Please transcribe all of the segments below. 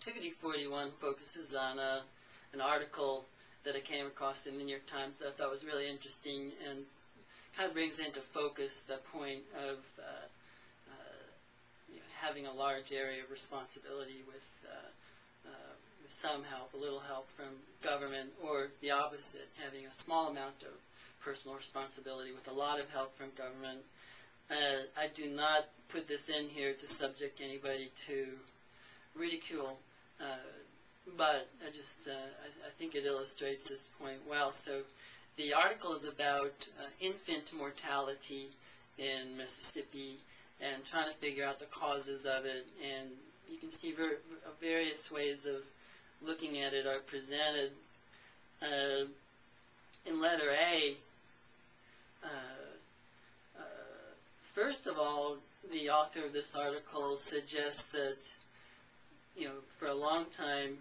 Activity 41 focuses on an article that I came across in the New York Times that I thought was really interesting and kind of brings into focus the point of having a large area of responsibility with some help, a little help from government, or the opposite, having a small amount of personal responsibility with a lot of help from government. I do not put this in here to subject anybody to ridicule, but I think it illustrates this point well. So the article is about infant mortality in Mississippi and trying to figure out the causes of it, and you can see various ways of looking at it are presented. In letter A, first of all, the author of this article suggests that, for a long time,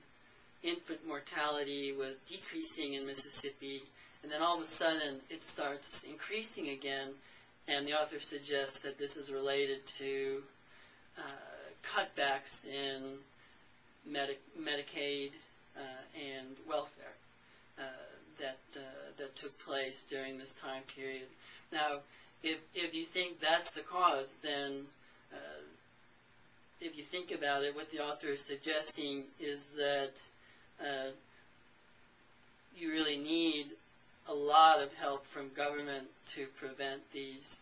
infant mortality was decreasing in Mississippi, and then all of a sudden it starts increasing again, and the author suggests that this is related to cutbacks in Medicaid and welfare that took place during this time period. Now, if you think that's the cause, then if you think about it, what the author is suggesting is that you really need a lot of help from government to prevent these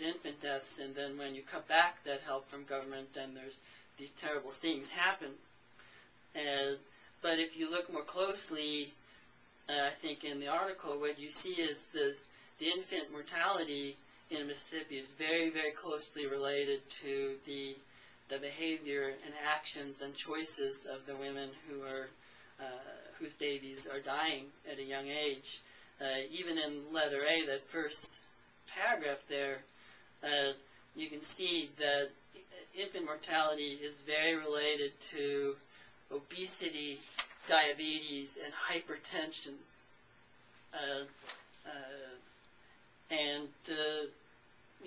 infant deaths, and then when you cut back that help from government, then there's these terrible things happen. But if you look more closely, I think in the article, what you see is the infant mortality in Mississippi is very, very closely related to the behavior and actions and choices of the women whose babies are dying at a young age. Even in letter A, that first paragraph there, you can see that infant mortality is very related to obesity, diabetes, and hypertension.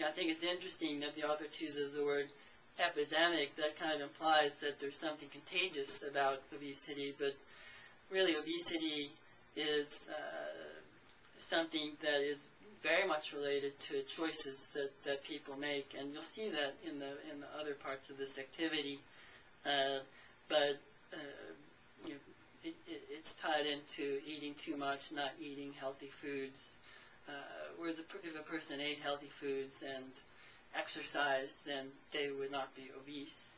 I think it's interesting that the author chooses the word epidemic. That kind of implies that there's something contagious about obesity, but really obesity is something that is very much related to choices that people make, and you'll see that in the other parts of this activity. It's tied into eating too much, not eating healthy foods. Whereas if a person ate healthy foods and exercised, then they would not be obese.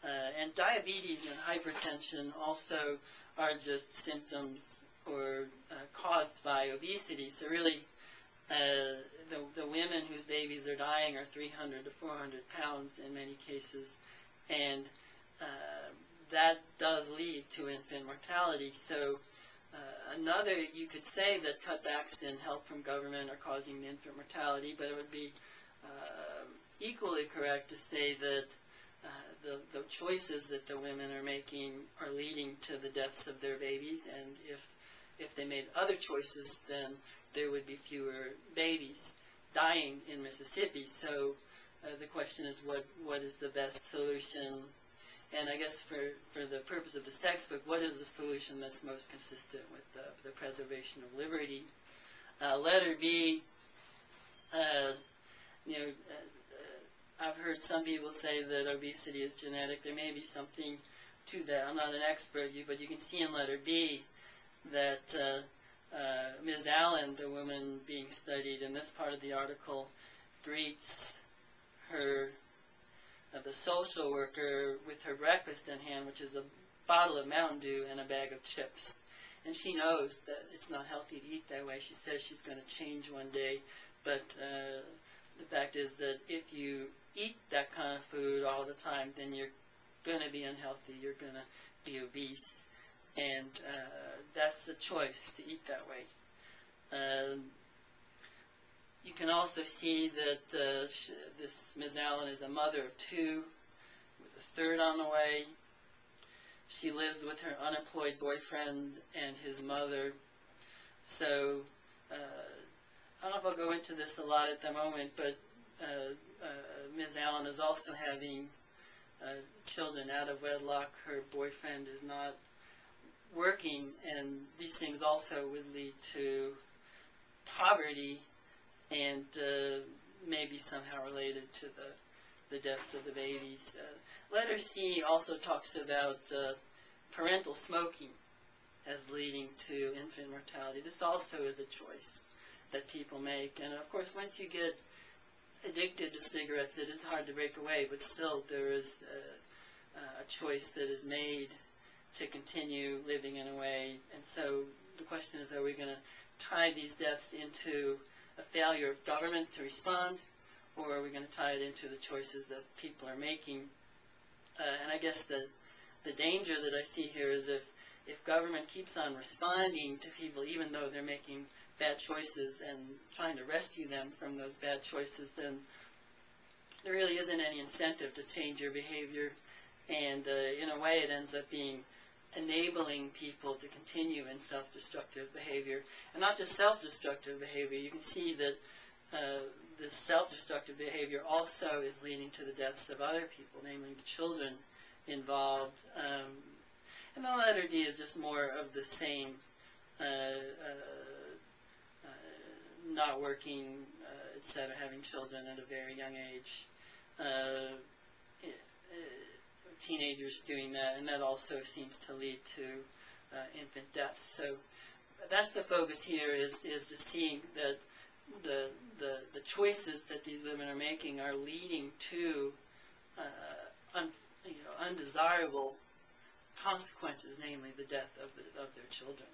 And diabetes and hypertension also are just symptoms or caused by obesity. So really, the women whose babies are dying are 300 to 400 pounds in many cases, and that does lead to infant mortality. So you could say that cutbacks in help from government are causing the infant mortality, but it would be equally correct to say that the choices that the women are making are leading to the deaths of their babies, and if they made other choices, then there would be fewer babies dying in Mississippi. So the question is, what is the best solution? And I guess for the purpose of this textbook, what is the solution that's most consistent with the preservation of liberty? Letter B, I've heard some people say that obesity is genetic. There may be something to that. I'm not an expert, but you can see in letter B that Ms. Allen, the woman being studied in this part of the article, greets the social worker with her breakfast in hand, which is a bottle of Mountain Dew and a bag of chips. And she knows that it's not healthy to eat that way. She says she's going to change one day, but the fact is that if you eat that kind of food all the time, then you're going to be unhealthy. You're going to be obese, and that's a choice to eat that way. You can also see that this Ms. Allen is a mother of two, with a third on the way. She lives with her unemployed boyfriend and his mother. So I don't know if I'll go into this a lot at the moment, but Ms. Allen is also having children out of wedlock, her boyfriend is not working, and these things also would lead to poverty and maybe somehow related to the deaths of the babies. Letter C also talks about parental smoking as leading to infant mortality. This also is a choice that people make, and of course once you get addicted to cigarettes it is hard to break away, but still there is a choice that is made to continue living in a way. And so the question is, are we going to tie these deaths into a failure of government to respond, or are we going to tie it into the choices that people are making? And I guess the danger that I see here is if government keeps on responding to people even though they're making bad choices and trying to rescue them from those bad choices, then there really isn't any incentive to change your behavior, and in a way it ends up being enabling people to continue in self-destructive behavior. And not just self-destructive behavior, you can see that this self-destructive behavior also is leading to the deaths of other people, namely the children involved. And the letter D is just more of the same, not working, etc., having children at a very young age, teenagers doing that, and that also seems to lead to infant deaths. So that's the focus here, is just seeing that the choices that these women are making are leading to undesirable consequences, namely the death of their children.